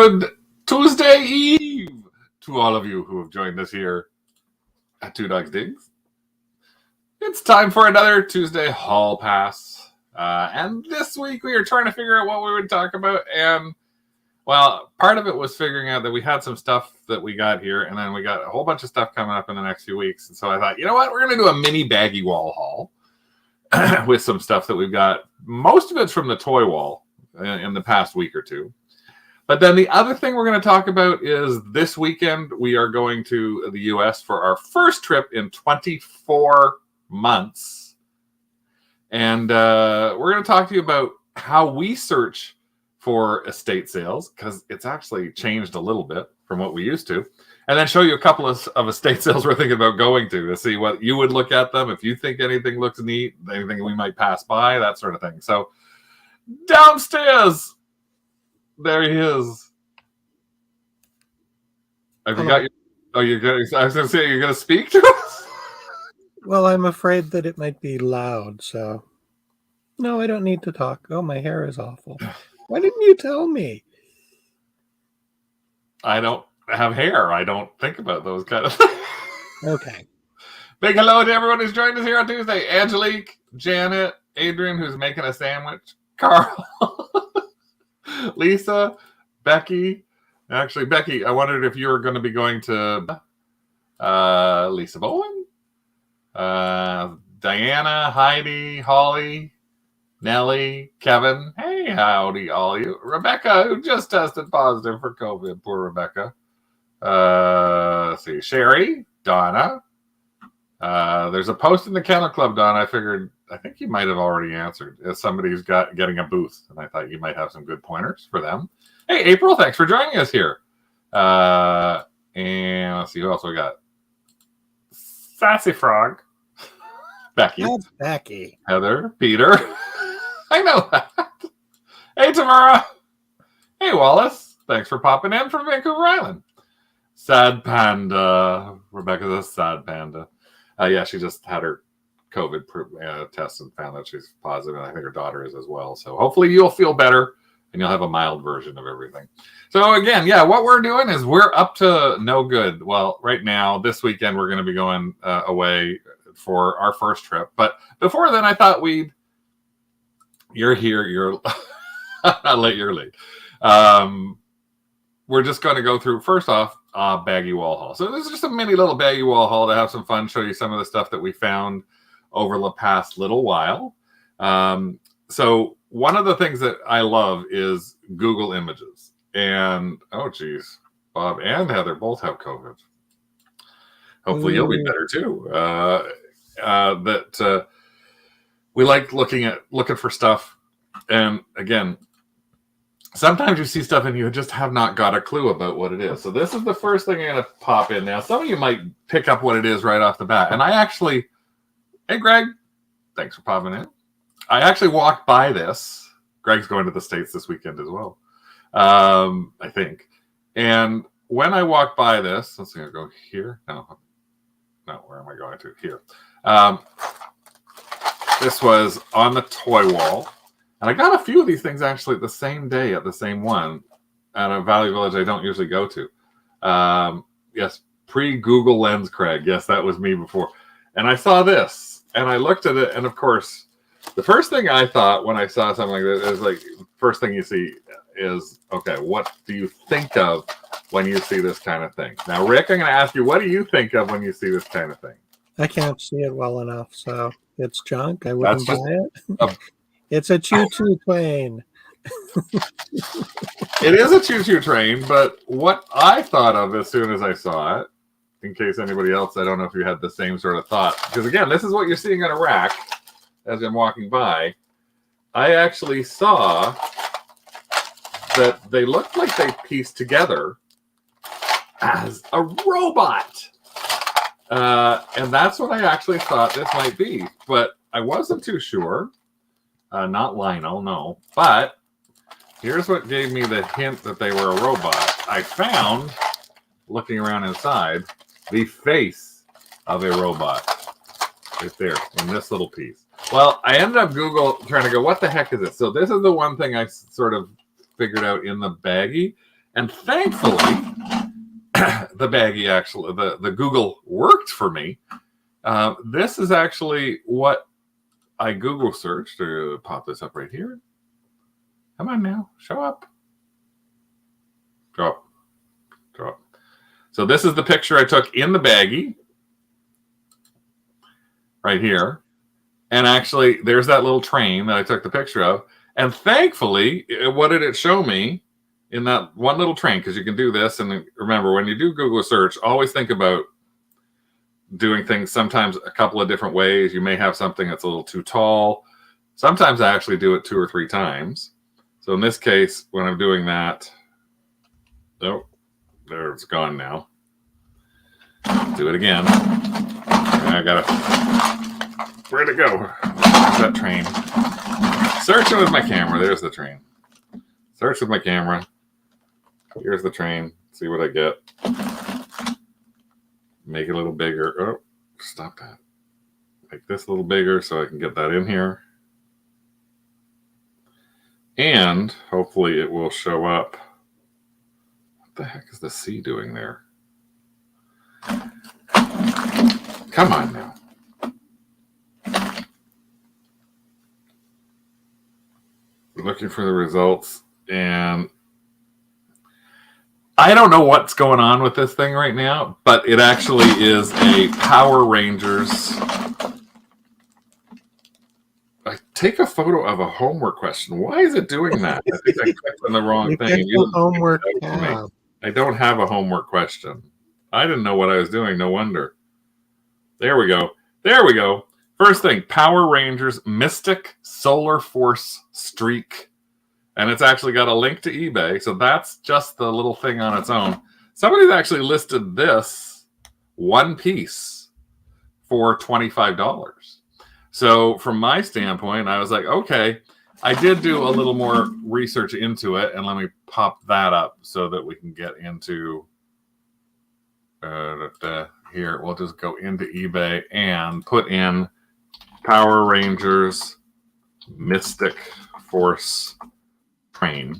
Good Tuesday Eve to all of you who have joined us here at Two Dogs Digs. It's time for another Tuesday Hall Pass. And this week we are trying to figure out what we would talk about. And, well, part of it was figuring out that we had some stuff that we got here, and then we got a whole bunch of stuff coming up in the next few weeks. And so I thought, you know what? We're going to do a mini Baggie Wall haul with some stuff that we've got. Most of it's from the toy wall in the past week or two. But then the other thing we're going to talk about is this weekend we are going to the U.S. for our first trip in 24 months. And we're going to talk to you about how we search for estate sales, because it's actually changed a little bit from what we used to. And then show you a couple of estate sales we're thinking about going to see what you would look at them, if you think anything looks neat, anything we might pass by, that sort of thing. So downstairs... There he is. Have you got your... Oh, you're going to... I was going to say, you're going to speak to us? Well, I'm afraid that it might be loud, so... No, I don't need to talk. Oh, my hair is awful. Why didn't you tell me? I don't have hair. I don't think about those kind of things. Okay. Big hello to everyone who's joined us here on Tuesday. Angelique, Janet, Adrian, who's making a sandwich, Carl... Lisa, Becky. Actually, Becky, I wondered if you were going to be going to Lisa Bowen, Diana, Heidi, Holly, Nellie, Kevin. Hey, howdy, all of you. Rebecca, who just tested positive for COVID. Poor Rebecca. Let's see. Sherry, Donna. There's a post in the Kennel Club, Donna. I think you might have already answered as somebody who's getting a booth, and I thought you might have some good pointers for them. Hey, April, thanks for joining us here. And let's see who else we got. Sassy Frog, Becky, That's Becky, Heather, Peter. I know that. Hey, Tamara. Hey, Wallace. Thanks for popping in from Vancouver Island. Sad Panda. Rebecca's a sad panda. Yeah, she just had her COVID test and found that she's positive, and I think her daughter is as well. So hopefully you'll feel better and you'll have a mild version of everything. So again, yeah, what we're doing is we're up to no good. Well, right now, this weekend, we're going to be going away for our first trip. But before then, I thought you're here, you're not late, you're late. We're just going to go through, first off, Baggie Wall haul. So this is just a mini little Baggie Wall haul to have some fun, show you some of the stuff that we found over the past little while. So one of the things that I love is Google Images. And, oh, geez, Bob and Heather both have COVID. Hopefully you'll be better, too. We like looking for stuff. And, again, sometimes you see stuff and you just have not got a clue about what it is. So this is the first thing I'm going to pop in now. Some of you might pick up what it is right off the bat. And I actually... Hey, Greg. Thanks for popping in. I actually walked by this. Greg's going to the States this weekend as well, I think. And when I walked by this, let's see, I'll go here. No, where am I going to? Here. This was on the toy wall. And I got a few of these things actually the same day at the same one at a Valley Village I don't usually go to. Yes, pre-Google Lens, Craig. Yes, that was me before. And I saw this. And I looked at it, and of course, the first thing I thought when I saw something like this is like, first thing you see is, okay, what do you think of when you see this kind of thing? Now, Rick, I'm going to ask you, what do you think of when you see this kind of thing? I can't see it well enough, so it's junk. I wouldn't buy it. It's a choo-choo train. It is a choo-choo train, but what I thought of as soon as I saw it, in case anybody else, I don't know if you had the same sort of thought. Because again, this is what you're seeing on a rack as I'm walking by. I actually saw that they looked like they pieced together as a robot. And that's what I actually thought this might be. But I wasn't too sure. Not Lionel, no. But here's what gave me the hint that they were a robot. I found, looking around inside, the face of a robot right there in this little piece. Well, I ended up trying to go, what the heck is it? So this is the one thing I sort of figured out in the baggie. And thankfully, the Baggie actually, the Google worked for me. This is actually what I Google searched. To pop this up right here. Come on now, show up. Show up. Show up. So this is the picture I took in the Baggie. Right here. And actually, there's that little train that I took the picture of. And thankfully, what did it show me in that one little train? Because you can do this. And remember, when you do Google search, always think about doing things sometimes a couple of different ways. You may have something that's a little too tall. Sometimes I actually do it 2 or 3 times. So in this case, when I'm doing that, oh, there it's gone now. Do it again. I gotta, where'd it go? Where's that train? Searching with my camera. There's the train. Search with my camera. Here's the train. See what I get. Make it a little bigger. Oh, stop that. Make this a little bigger so I can get that in here. And hopefully it will show up. What the heck is the C doing there? Come on now. Looking for the results, and I don't know what's going on with this thing right now, but it actually is a Power Rangers. I take a photo of a homework question. Why is it doing that? I think I clicked on the wrong thing. The homework tab. I don't have a homework question. I didn't know what I was doing. No wonder. There we go. There we go. First thing, Power Rangers Mystic Solar Force Streak. And it's actually got a link to eBay. So that's just the little thing on its own. Somebody's actually listed this one piece for $25. So from my standpoint, I was like, okay, I did do a little more research into it. And let me pop that up so that we can get into here. We'll just go into eBay and put in Power Rangers Mystic Force train.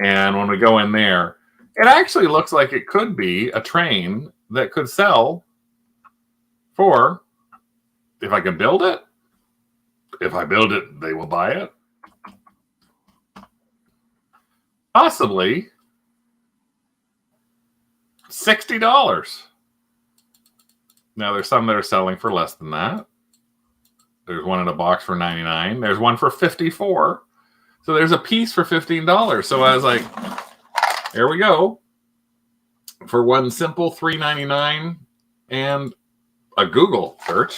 And when we go in there, it actually looks like it could be a train that could sell for, if I can build it, if I build it, they will buy it. Possibly $60. Now, there's some that are selling for less than that. There's one in a box for $99. There's one for $54. So there's a piece for $15. So I was like, there we go. For one simple $3.99 and a Google search,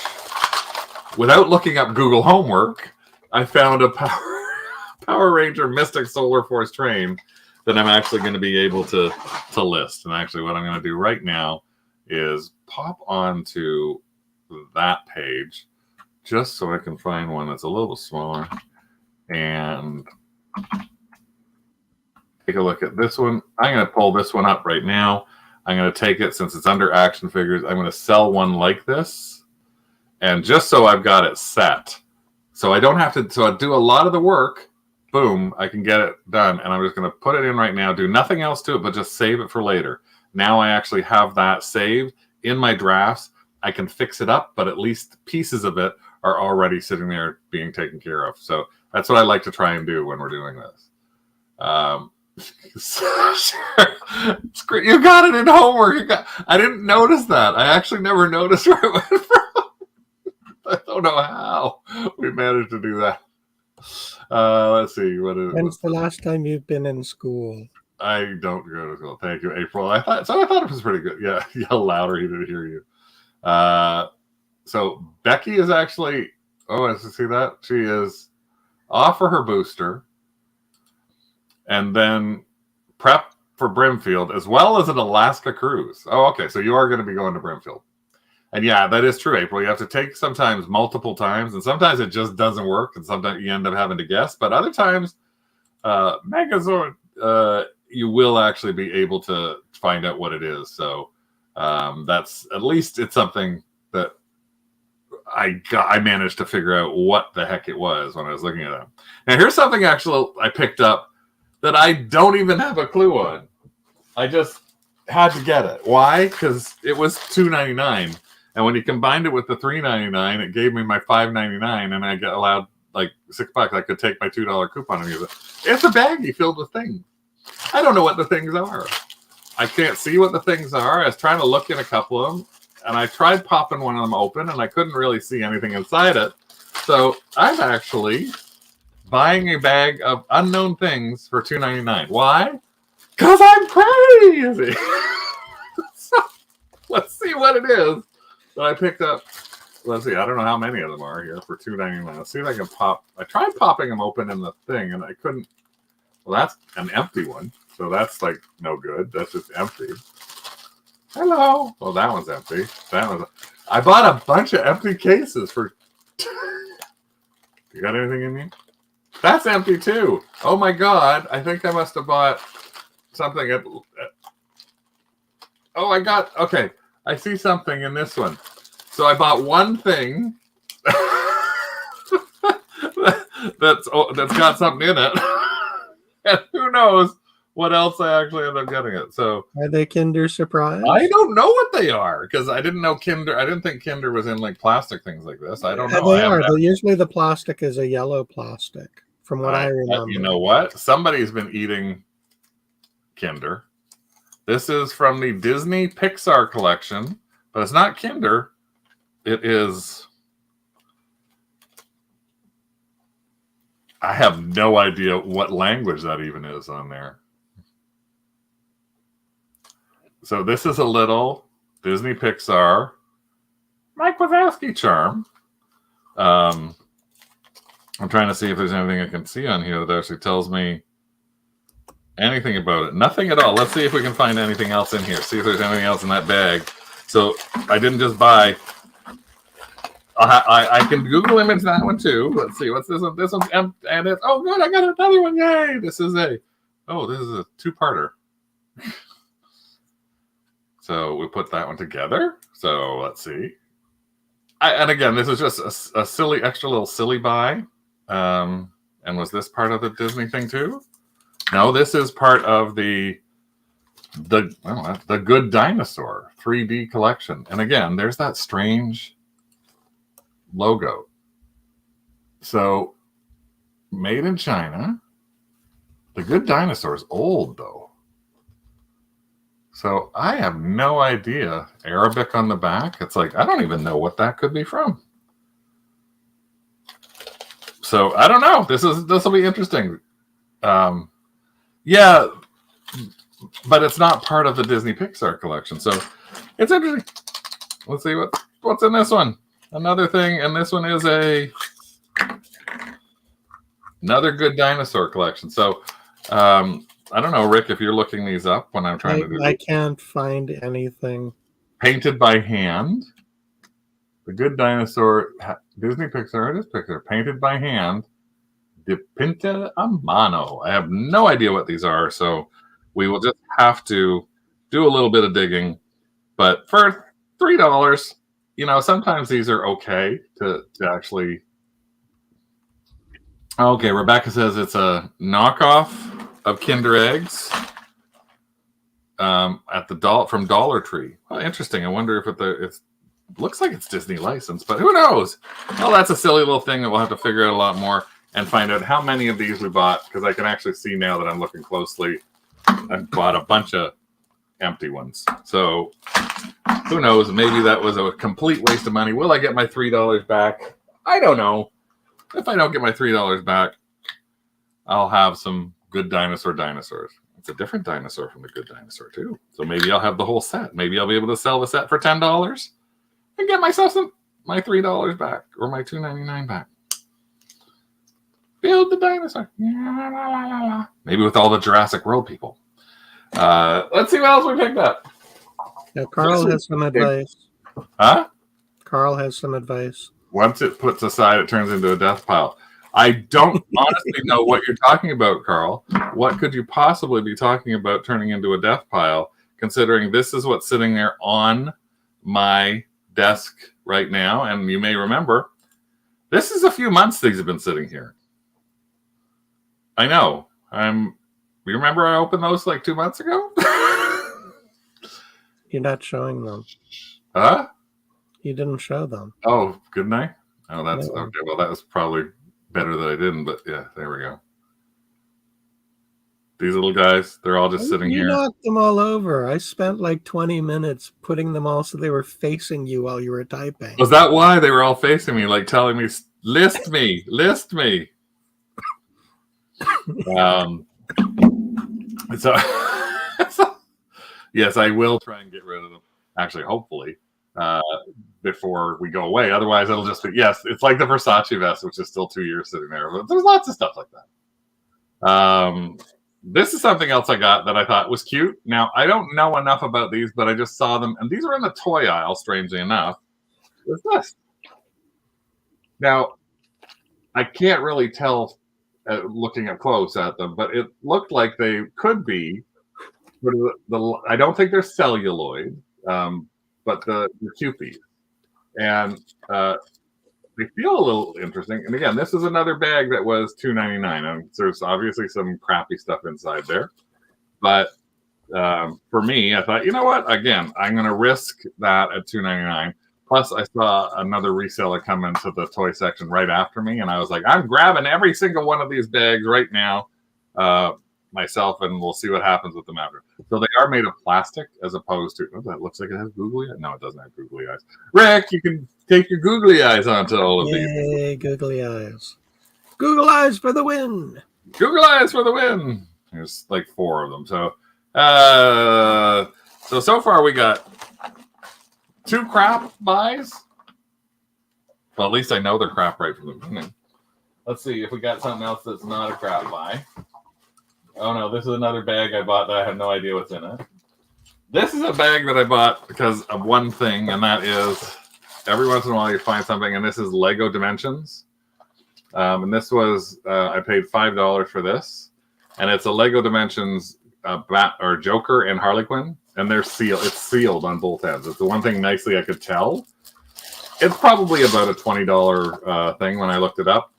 without looking up Google homework, I found a Power Ranger Mystic Solar Force train that I'm actually going to be able to list. And actually what I'm going to do right now is pop onto that page just so I can find one that's a little smaller and take a look at this one. I'm going to pull this one up right now. I'm going to take it, since it's under action figures, I'm going to sell one like this. And just so I've got it set, so I don't have to, so I do a lot of the work, boom, I can get it done. And I'm just going to put it in right now, do nothing else to it, but just save it for later. Now I actually have that saved in my drafts. I can fix it up, but at least pieces of it are already sitting there being taken care of. So that's what I like to try and do when we're doing this. It's great. You got it in homework. I didn't notice that. I actually never noticed where it went from. I don't know how we managed to do that. Let's see. When's the last time you've been in school? I don't go to school. Thank you, April. I thought it was pretty good. Yeah, yell louder. He didn't hear you. So Becky is actually. Oh, I see that she is off for her booster, and then prep for Brimfield, as well as an Alaska cruise. Oh, okay. So you are going to be going to Brimfield. And yeah, that is true, April. You have to take sometimes multiple times, and sometimes it just doesn't work, and sometimes you end up having to guess. But other times, Megazord, you will actually be able to find out what it is. So that's, at least it's something that I managed to figure out what the heck it was when I was looking at them. Now, here's something actually I picked up that I don't even have a clue on. I just had to get it. Why? Because it was $2.99, and when you combined it with the $3.99, it gave me my $5.99, and I get allowed like $6. I could take my $2 coupon and use it. It's a baggie filled with things. I don't know what the things are. I can't see what the things are. I was trying to look in a couple of them, and I tried popping one of them open, and I couldn't really see anything inside it. So I'm actually buying a bag of unknown things for $2.99. Why? Because I'm crazy. So, let's see what it is that I picked up. Let's see. I don't know how many of them are here for $2.99. Let's see if I can pop. I tried popping them open in the thing, and I couldn't. Well, that's an empty one. So that's like no good. That's just empty. Hello. Well, that one's empty. I bought a bunch of empty cases for. You got anything in you? That's empty too. Oh my God. I think I must have bought something at. Oh, okay. I see something in this one. So I bought one thing that's got something in it. And who knows what else I actually end up getting it. So are they Kinder Surprise? I don't know what they are because I didn't know Kinder. I didn't think Kinder was in like plastic things like this. I don't know. They are. Usually the plastic is a yellow plastic, from what I remember. You know what? Somebody's been eating Kinder. This is from the Disney Pixar collection, but it's not Kinder. It is. I have no idea what language that even is on there. So this is a little Disney Pixar Mike Wazowski charm. I'm trying to see if there's anything I can see on here that actually tells me anything about it. Nothing at all. Let's see if we can find anything else in here. See if there's anything else in that bag. So I didn't just buy. I can Google image that one too. Let's see. What's this one? This one's empty. And it's, oh, good. I got another one. Yay. This is a two-parter. So we put that one together. So let's see. And again, this is just a silly, extra little silly buy. And was this part of the Disney thing too? No, this is part of the Good Dinosaur 3D collection. And again, there's that strange logo. So made in China. The Good Dinosaur is old though. So I have no idea. Arabic on the back. It's like, I don't even know what that could be from. So I don't know. This will be interesting. Yeah, but it's not part of the Disney Pixar collection. So it's interesting. Let's see what's in this one. Another thing, and this one is another Good Dinosaur collection. So I don't know, Rick, if you're looking these up when I'm trying to do I can't find anything. Painted by hand. The Good Dinosaur, Disney Pixar, it is Pixar. Painted by hand. Dipinta a mano. I have no idea what these are, so we will just have to do a little bit of digging. But for $3, sometimes these are okay to actually. Okay, Rebecca says it's a knockoff of Kinder Eggs at from Dollar Tree. Well, interesting. I wonder if it looks like it's Disney licensed, but who knows? Well, that's a silly little thing that we'll have to figure out a lot more and find out how many of these we bought, because I can actually see now that I'm looking closely. I've bought a bunch of empty ones. So who knows? Maybe that was a complete waste of money. Will I get my $3 back? I don't know. If I don't get my $3 back, I'll have some Good dinosaurs. It's a different dinosaur from the Good Dinosaur too. So maybe I'll have the whole set. Maybe I'll be able to sell the set for $10 and get myself my $3 back or my $2.99 back. Build the dinosaur. Maybe with all the Jurassic World people. Let's see what else we picked up. Yeah, Carl has some advice. Huh? Carl has some advice. Once it puts aside, it turns into a death pile. I don't honestly know what you're talking about, Carl. What could you possibly be talking about turning into a death pile, considering this is what's sitting there on my desk right now? And you may remember, this is a few months these have been sitting here. I know. You remember I opened those like 2 months ago? You're not showing them. Huh? You didn't show them. Oh, good night. Oh, that's No. okay. Well, that was probably better that I didn't, but yeah, there we go. These little guys, they're all just sitting You here. knocked them all over. I spent like 20 minutes putting them all so they were facing you while you were typing. Was that why they were all facing me, like telling me, list me, list me? So, yes, I will try and get rid of them. Actually, hopefully, before we go away. Otherwise, it'll just be, yes, it's like the Versace vest, which is still 2 years sitting there. But there's lots of stuff like that. This is something else I got that I thought was cute. Now, I don't know enough about these, but I just saw them, and these are in the toy aisle, strangely enough. What's this? Now, I can't really tell looking up close at them, but it looked like they could be. I don't think they're celluloid, but the Kewpies. And they feel a little interesting. And again, this is another bag that was $2.99. And there's obviously some crappy stuff inside there. But for me, I thought, you know what? Again, I'm going to risk that at $2.99. Plus, I saw another reseller come into the toy section right after me. And I was like, I'm grabbing every single one of these bags right now myself, and we'll see what happens with them after. So they are made of plastic as opposed to, oh, that looks like it has googly eyes. No, it doesn't have googly eyes. Rick, you can take your googly eyes onto all of these. Yay, googly eyes. Google eyes for the win. Google eyes for the win. There's like 4 of them. So far we got 2 crap buys. Well, at least I know they're crap right from the beginning. Let's see if we got something else that's not a crap buy. Oh no, this is another bag I bought that I have no idea what's in it. This is a bag that I bought because of one thing, and that is every once in a while you find something, and this is Lego Dimensions. And this was, I paid $5 for this, and it's a Lego Dimensions Joker and Harley Quinn, and they're sealed. It's sealed on both ends. It's the one thing nicely I could tell. It's probably about a $20 thing when I looked it up.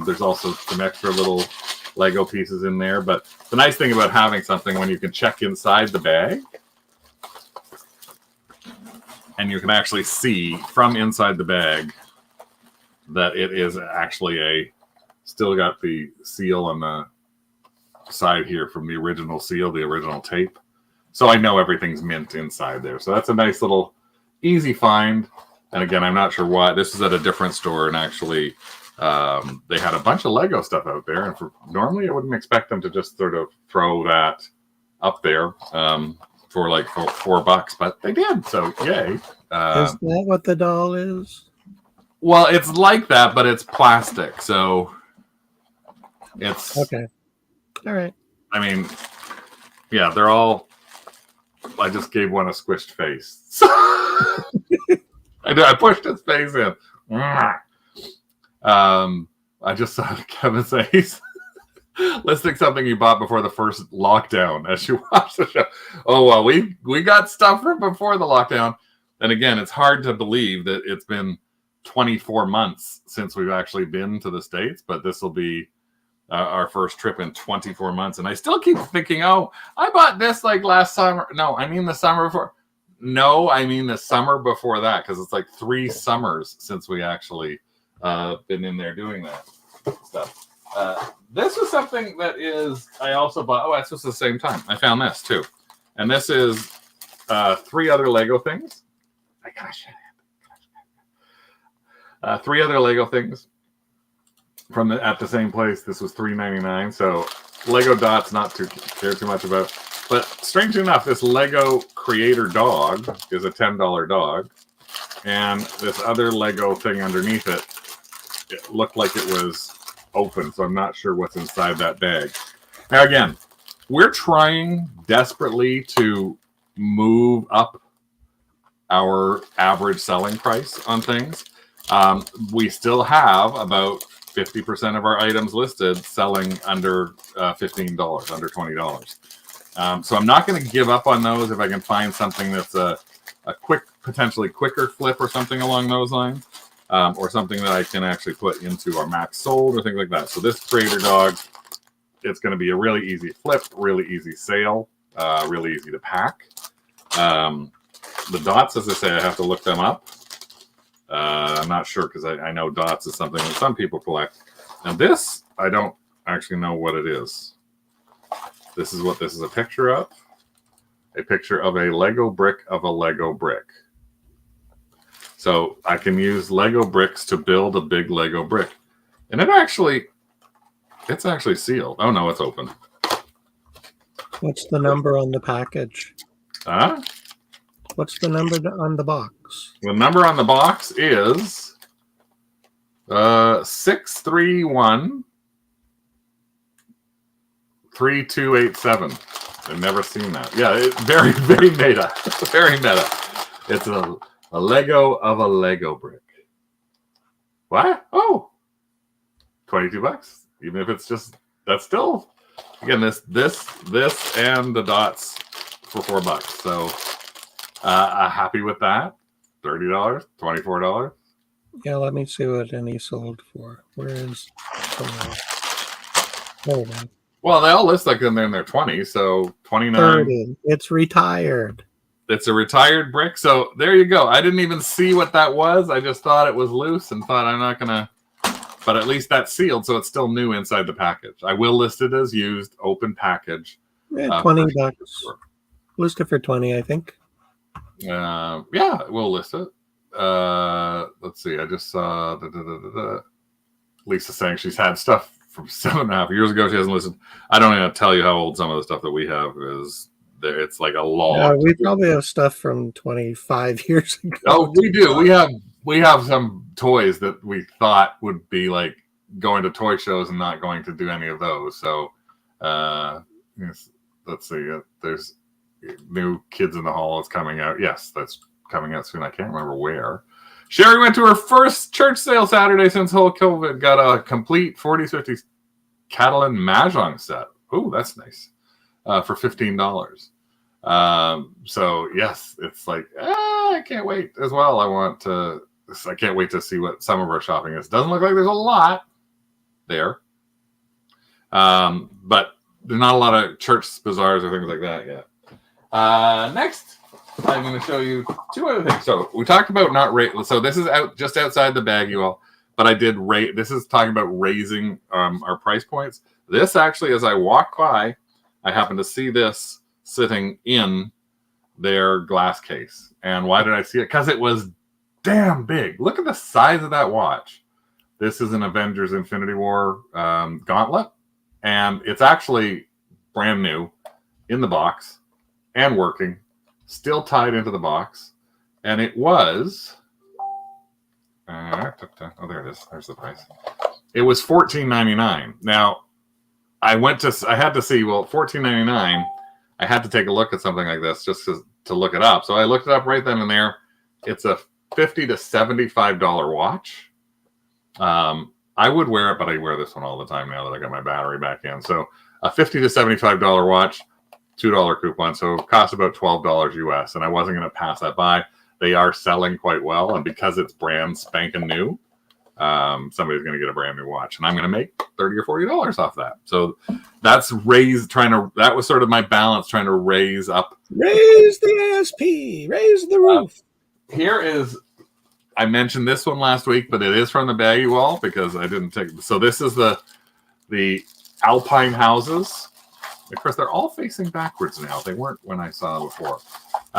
There's also some extra little Lego pieces in there, but the nice thing about having something when you can check inside the bag and you can actually see from inside the bag that it is actually still got the seal on the side here from the original seal, the original tape. So I know everything's mint inside there. So that's a nice little easy find. And again, I'm not sure why. This is at a different store, and actually they had a bunch of Lego stuff out there. And normally I wouldn't expect them to just sort of throw that up there for like $4, but they did. So yay. Is that what the doll is? Well, it's like that, but it's plastic. So it's okay. All right. I mean, yeah, they're all. I just gave one a squished face. I pushed his face in. I just saw Kevin say he's listing something he bought before the first lockdown as you watch the show. Oh, well, we got stuff from before the lockdown. And again, it's hard to believe that it's been 24 months since we've actually been to the States, but this will be our first trip in 24 months. And I still keep thinking, oh, I bought this like last summer. No, I mean the summer before. No, I mean the summer before that, because it's like 3 summers since we actually been in there doing that stuff. This was something that is, I also bought, oh, it's just the same time. I found this too. And this is 3 other Lego things. I gotta shut it. 3 other Lego things from at the same place. This was $3.99. So Lego dots, not to care too much about. But strangely enough, this Lego Creator dog is a $10 dog. And this other Lego thing underneath it, it looked like it was open. So I'm not sure what's inside that bag. Now, again, we're trying desperately to move up our average selling price on things. We still have about 50% of our items listed selling under $15, under $20. So I'm not going to give up on those if I can find something that's a quick, potentially quicker flip or something along those lines, or something that I can actually put into our max sold or things like that. So this Creator dog, it's going to be a really easy flip, really easy sale, really easy to pack. The dots, as I say, I have to look them up. I'm not sure because I know dots is something that some people collect. And this, I don't actually know what it is. This is what this is a picture of. A picture of a Lego brick of a Lego brick. So I can use Lego bricks to build a big Lego brick. And it's actually sealed. Oh no, it's open. What's the number on the package? Huh? What's the number on the box? The number on the box is 631 3287. I've never seen that. Yeah, very, very meta. Very meta. It's a Lego of a Lego brick. What? Oh, $22. Even if it's just, that's still, again, this, and the dots for $4. So, happy with that. $30, $24. Yeah, let me see what any sold for. Where is? Hold on. Well, they all list like in their 20s, so 29. 30. It's retired. It's a retired brick, so there you go. I didn't even see what that was. I just thought it was loose and thought I'm not gonna. But at least that's sealed, so it's still new inside the package. I will list it as used, open package. Yeah, $20. List it for 20, I think. Yeah, we'll list it. Let's see. I just saw Lisa saying she's had stuff from 7.5 years ago. She hasn't listened. I don't even tell you how old some of the stuff that we have is. It's like a law. We probably have stuff from 25 years ago. Oh, we do. We have some toys that we thought would be like going to toy shows and not going to do any of those. So, let's see. There's new Kids in the Hall is coming out. Yes, that's coming out soon. I can't remember where. Sherry went to her first church sale Saturday since whole COVID. Got a complete 40s, 50s Catalan Mahjong set. Oh, that's nice. For $15. So yes, it's like, I can't wait as well. I can't wait to see what some of our shopping is. Doesn't look like there's a lot there. But there's not a lot of church bazaars or things like that yet. Next, I'm going to show you two other things. So we talked about not rate. So this is just outside the Baggie Wall, but I did rate. This is talking about raising our price points. This actually, as I walk by, I happened to see this sitting in their glass case. And why did I see it? Because it was damn big. Look at the size of that watch. This is an Avengers Infinity War gauntlet. And it's actually brand new in the box and working. Still tied into the box. And it was... oh, there it is. There's the price. It was $14.99. Now, I had to see, well, $14.99, I had to take a look at something like this just to look it up. So I looked it up right then and there. It's a $50 to $75 watch. I would wear it, but I wear this one all the time now that I got my battery back in. So a $50 to $75 watch, $2 coupon. So it costs about $12 US. And I wasn't going to pass that by. They are selling quite well. And because it's brand spanking new, somebody's going to get a brand new watch, and I'm going to make $30 or $40 off that. So that's that was sort of my balance, trying to raise the ASP, raise the roof. Here is, I mentioned this one last week, but it is from the Baggie Wall because I didn't take. So this is the Alpine houses. Of course, they're all facing backwards now. They weren't when I saw them before.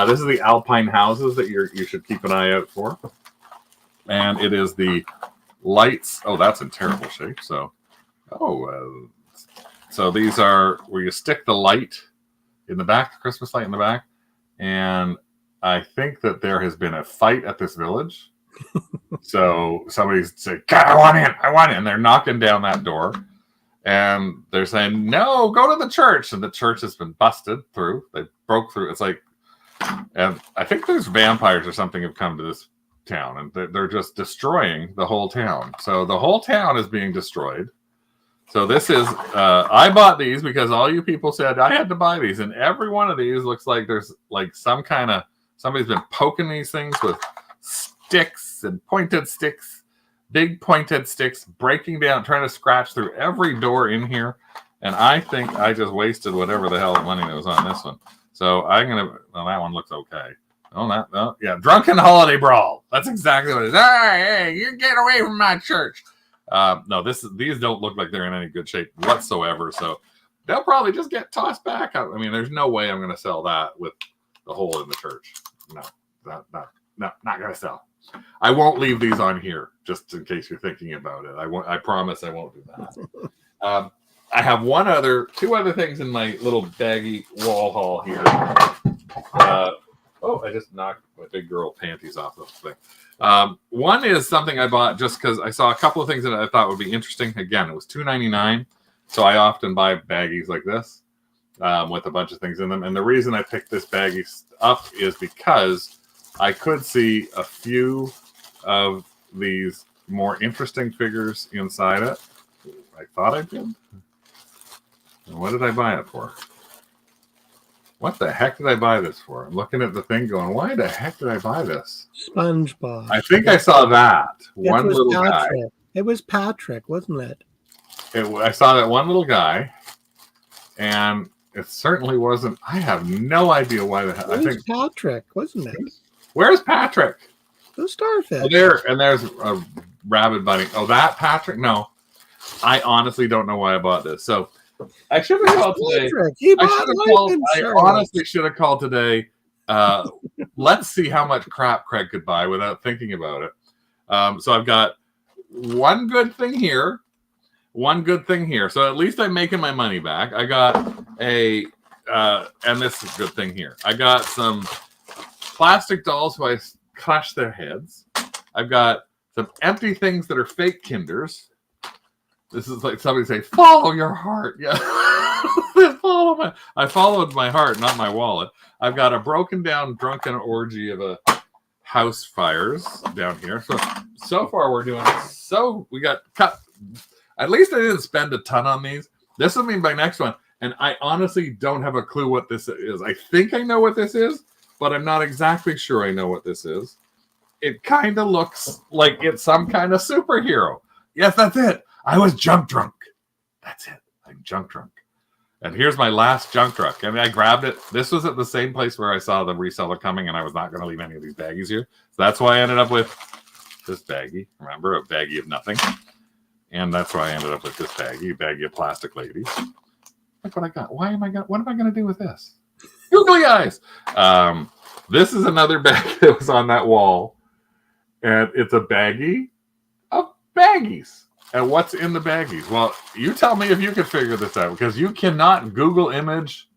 This is the Alpine houses that you should keep an eye out for, and it is the lights. Oh, that's in terrible shape. So, so these are where you stick the light in the back, the Christmas light in the back. And I think that there has been a fight at this village. So somebody's saying, God, I want in. And they're knocking down that door. And they're saying, no, go to the church. And the church has been busted through. They broke through. It's like, and I think there's vampires or something have come to this town, and they're just destroying the whole town. So the whole town is being destroyed. So this is, I bought these because all you people said I had to buy these. And every one of these looks like there's like somebody's been poking these things with sticks and pointed sticks, big pointed sticks, breaking down, trying to scratch through every door in here. And I think I just wasted whatever the hell money that was on this one. So well, that one looks okay. Oh, no, yeah, drunken holiday brawl. That's exactly what it is. Hey, you get away from my church. No, these don't look like they're in any good shape whatsoever. So they'll probably just get tossed back. I mean, there's no way I'm going to sell that with the hole in the church. No, not going to sell. I won't leave these on here, just in case you're thinking about it. I promise I won't do that. I have two other things in my little baggy wall haul here. I just knocked my big girl panties off the thing. One is something I bought just because I saw a couple of things that I thought would be interesting. Again, it was $2.99, so I often buy baggies like this with a bunch of things in them. And the reason I picked this baggie up is because I could see a few of these more interesting figures inside it. I thought I did. And what did I buy it for? What the heck did I buy this for? I'm looking at the thing going, why the heck did I buy this? SpongeBob. I think I saw that. One little guy. It was Patrick, wasn't it? I saw that one little guy, and it certainly wasn't. I have no idea why the heck. It was Patrick, wasn't it? Where's Patrick? The starfish. Oh, there's a rabbit bunny. Oh, that Patrick? No. I honestly don't know why I bought this. So I should have called today. I honestly should have called today. Let's see how much crap Craig could buy without thinking about it. So I've got one good thing here. So at least I'm making my money back. I got and this is a good thing here. I got some plastic dolls who I crushed their heads. I've got some empty things that are fake Kinders. This is like somebody say, follow your heart. Yeah. I followed my heart, not my wallet. I've got a broken down drunken orgy of a house fires down here. So far we're doing so we got cut. At least I didn't spend a ton on these. This will be my next one. And I honestly don't have a clue what this is. I think I know what this is, but I'm not exactly sure I know what this is. It kind of looks like it's some kind of superhero. Yes, that's it. I was junk drunk. That's it. I'm junk drunk. And here's my last junk drunk. I mean, I grabbed it. This was at the same place where I saw the reseller coming, and I was not going to leave any of these baggies here. So that's why I ended up with this baggie. Remember, a baggie of nothing. And that's why I ended up with this baggie, a baggie of plastic ladies. Look what I got. What am I going to do with this? Googly eyes. This is another bag that was on that wall. And it's a baggie of baggies. And what's in the baggies? Well, you tell me if you can figure this out, because you cannot Google image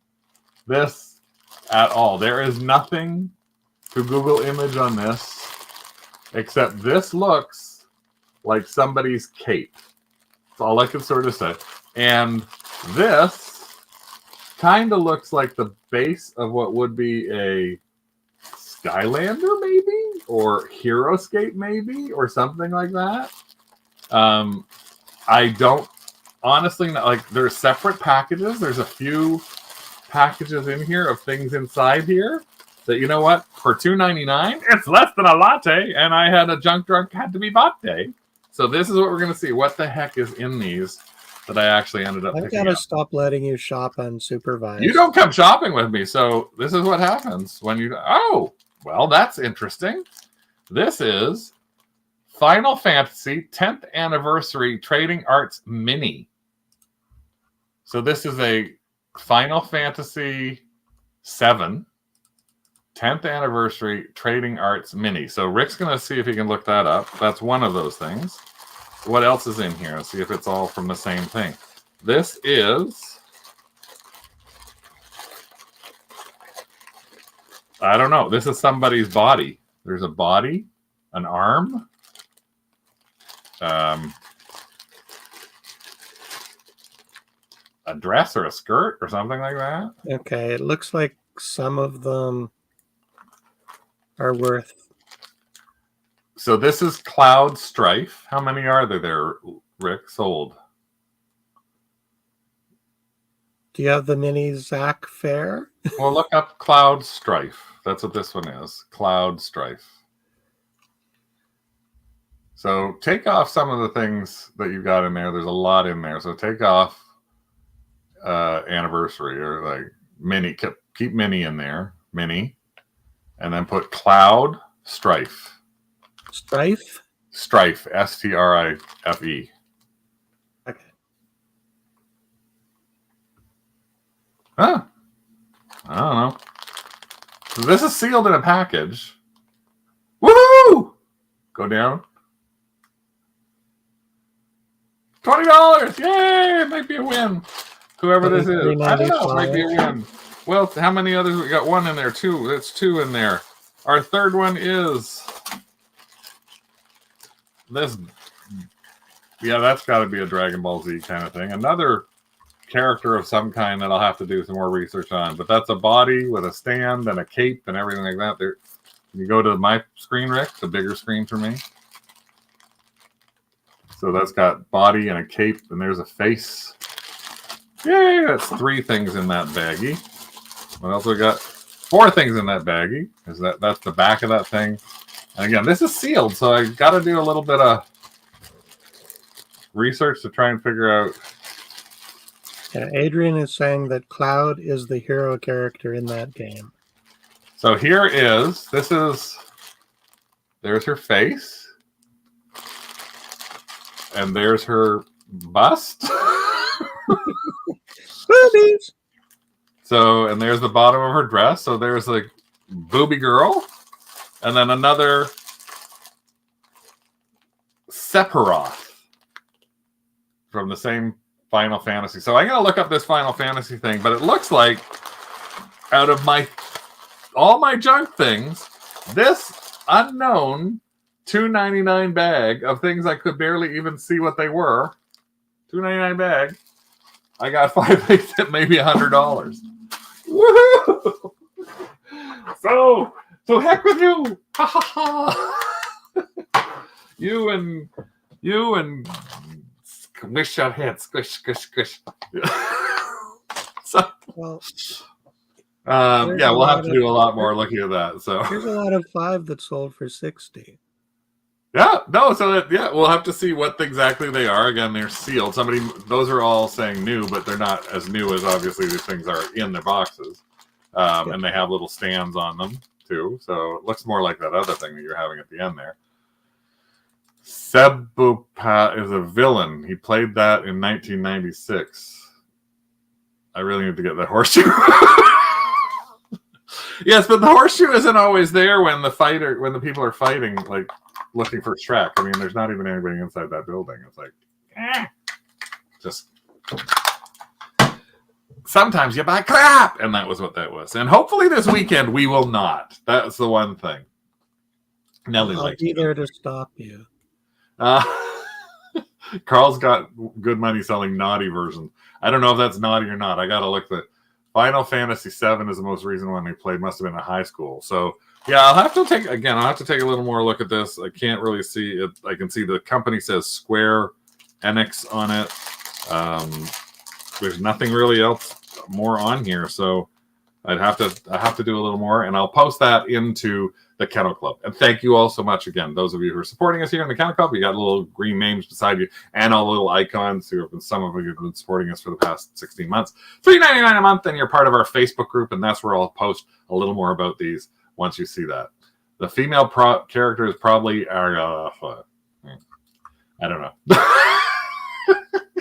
this at all. There is nothing to Google image on this, except this looks like somebody's cape. That's all I can sort of say. And this kind of looks like the base of what would be a Skylander, maybe? Or Heroscape, maybe? Or something like that. I don't honestly know. Like, there's separate packages. There's a few packages in here of things inside here that, you know what, for $2.99, it's less than a latte, and I had a junk drunk had to be bought day. So this is what we're going to see. What the heck is in these that I actually ended up picking up? I've got to stop letting you shop unsupervised. You don't come shopping with me, so this is what happens when you... Oh, well, that's interesting. This is Final Fantasy 10th Anniversary Trading Arts Mini. So this is a Final Fantasy 7 10th Anniversary Trading Arts Mini. So Rick's going to see if he can look that up. That's one of those things. What else is in here? Let's see if it's all from the same thing. This is... I don't know. This is somebody's body. There's a body, an arm, a dress or a skirt or something like that. Okay, it looks like some of them are worth. So this is Cloud Strife. How many are there, Rick, sold? Do you have the mini Zach Fair? Well, look up Cloud Strife. That's what this one is. Cloud Strife. So take off some of the things that you got in there. There's a lot in there. So take off anniversary or like mini. Keep mini in there. Mini. and then put Cloud Strife. Strife? Strife, Strife. Okay. Huh. I don't know. So this is sealed in a package. Woohoo! Go down. $20! Yay! It might be a win. Whoever this is. I don't know. It might be a win. Well, how many others? We got one in there, two. That's two in there. Our third one is this. Yeah, that's got to be a Dragon Ball Z kind of thing. Another character of some kind that I'll have to do some more research on. But that's a body with a stand and a cape and everything like that. There, you go to my screen, Rick, the bigger screen for me. So that's got body and a cape, and there's a face. Yay! That's 3 things in that baggie. What else we got? 4 things in that baggie. That's the back of that thing. And again, this is sealed, so I got to do a little bit of research to try and figure out. Yeah, Adrian is saying that Cloud is the hero character in that game. So here is, there's her face. And there's her bust. Boobies! So, and there's the bottom of her dress. So there's like booby girl. And then another Sephiroth from the same Final Fantasy. So I'm going to look up this Final Fantasy thing, but it looks like out of all my junk things, this unknown $2.99 bag of things I could barely even see what they were. $2.99 bag. I got 5 things at maybe $100. Woohoo! So heck with you. Ha ha ha. You and squish your head. Squish, squish, squish. So, well, yeah, we'll have to do a lot more looking at that. So there's a lot of 5 that sold for $60. Yeah, no, so we'll have to see what exactly they are. Again, they're sealed. Those are all saying new, but they're not as new as obviously these things are in their boxes. And they have little stands on them too. So it looks more like that other thing that you're having at the end there. Sebupa is a villain. He played that in 1996. I really need to get that horseshoe. Yes, but the horseshoe isn't always there when the people are fighting, like looking for Shrek. I mean, there's not even anybody inside that building. It's like, just sometimes you buy crap, and that was what that was. And hopefully this weekend we will not. That's the one thing. Nelly I'll be there to stop you. Carl's got good money selling naughty versions. I don't know if that's naughty or not. I got to look. The Final Fantasy VII is the most recent one we played. Must have been in high school. So yeah, I'll have to take a little more look at this. I can't really see it. I can see the company says Square Enix on it. There's nothing really else more on here, so I have to do a little more, and I'll post that into the Kennel Club. And thank you all so much again, those of you who are supporting us here in the Kennel Club. You got little green names beside you, and all the little icons. Some of you have been supporting us for the past 16 months. $3.99 a month, and you're part of our Facebook group, and that's where I'll post a little more about these once you see that. The female character is probably I don't know.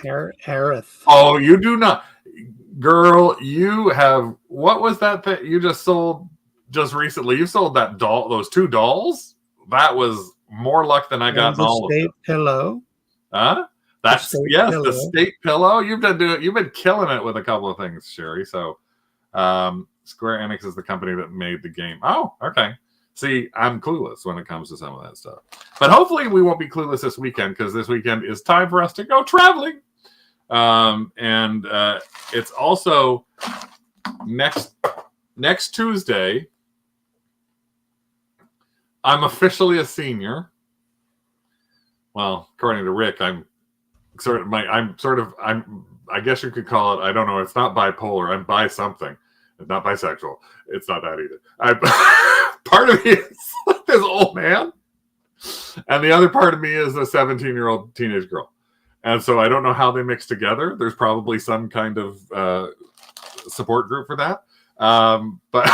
Aerith. Oh, you do not. Girl, you have, what was that thing you just sold just recently? You sold that doll, those 2 dolls? That was more luck than I got in all of them. The state pillow. Huh? That's, yes, the state pillow. You've been killing it with a couple of things, Sherry. So, Square Enix is the company that made the game. Oh, okay. See, I'm clueless when it comes to some of that stuff. But hopefully we won't be clueless this weekend, because this weekend is time for us to go traveling. And it's also next Tuesday. I'm officially a senior. Well, according to Rick, I guess you could call it, I don't know, it's not bipolar. I'm bi something. It's not bisexual. It's not that either. Part of me is this old man, and the other part of me is a 17-year-old teenage girl. And so I don't know how they mix together. There's probably some kind of support group for that. But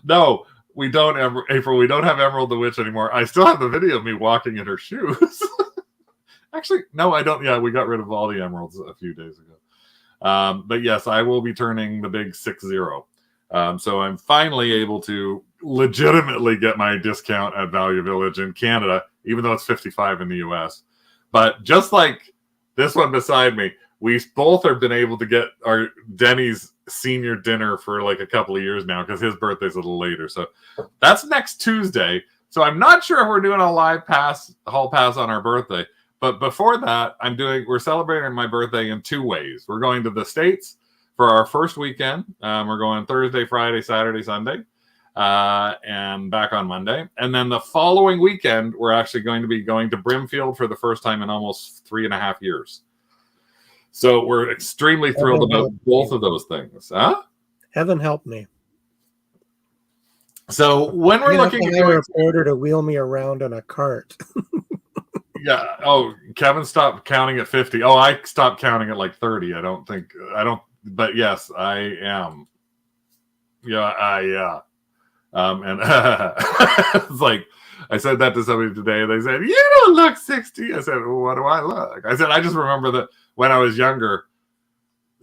No, we don't, April. We don't have Emerald the Witch anymore. I still have the video of me walking in her shoes. Actually, no, I don't. Yeah, we got rid of all the emeralds a few days ago. But yes, I will be turning the big 6-0. So I'm finally able to legitimately get my discount at Value Village in Canada, even though it's 55 in the US. But just like this one beside me, we both have been able to get our Denny's senior dinner for like a couple of years now because his birthday's a little later. So that's next Tuesday. So I'm not sure if we're doing a live hall pass on our birthday. But before that, we're celebrating my birthday in 2 ways. We're going to the States for our first weekend. We're going Thursday, Friday, Saturday, Sunday, and back on Monday. And then the following weekend, we're actually going to be going to Brimfield for the first time in almost 3.5 years. So we're extremely thrilled about both of those things. Huh? Heaven help me. So when we're looking at a reporter to wheel me around on a cart. Yeah. Oh, Kevin stopped counting at 50. Oh, I stopped counting at like 30. But yes, I am. Yeah. And it's like, I said that to somebody today. They said, "You don't look 60." I said, "Well, what do I look?" I said, "I just remember that when I was younger,